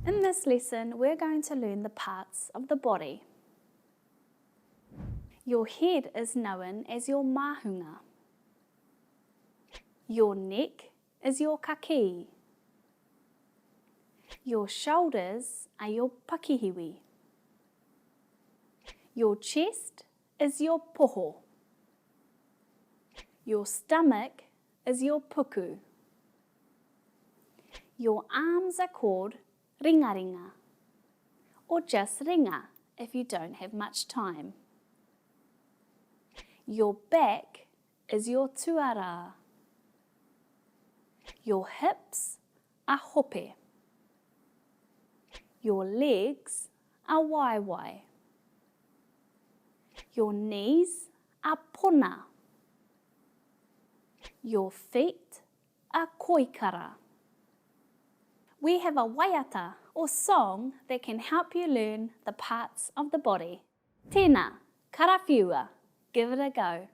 In this lesson, we're going to learn the parts of the body. Your head is known as your mahunga. Your neck is your kaki. Your shoulders are your pakihiwi. Your chest is your poho. Your stomach is your puku. Your arms are called ringaringa, or just ringa if you don't have much time. Your back is your tuara. Your hips are hope. Your legs are waiwai. Your knees are pona. Your feet are koikara. We have a waiata or song that can help you learn the parts of the body. Tēnā, karawhiua, give it a go.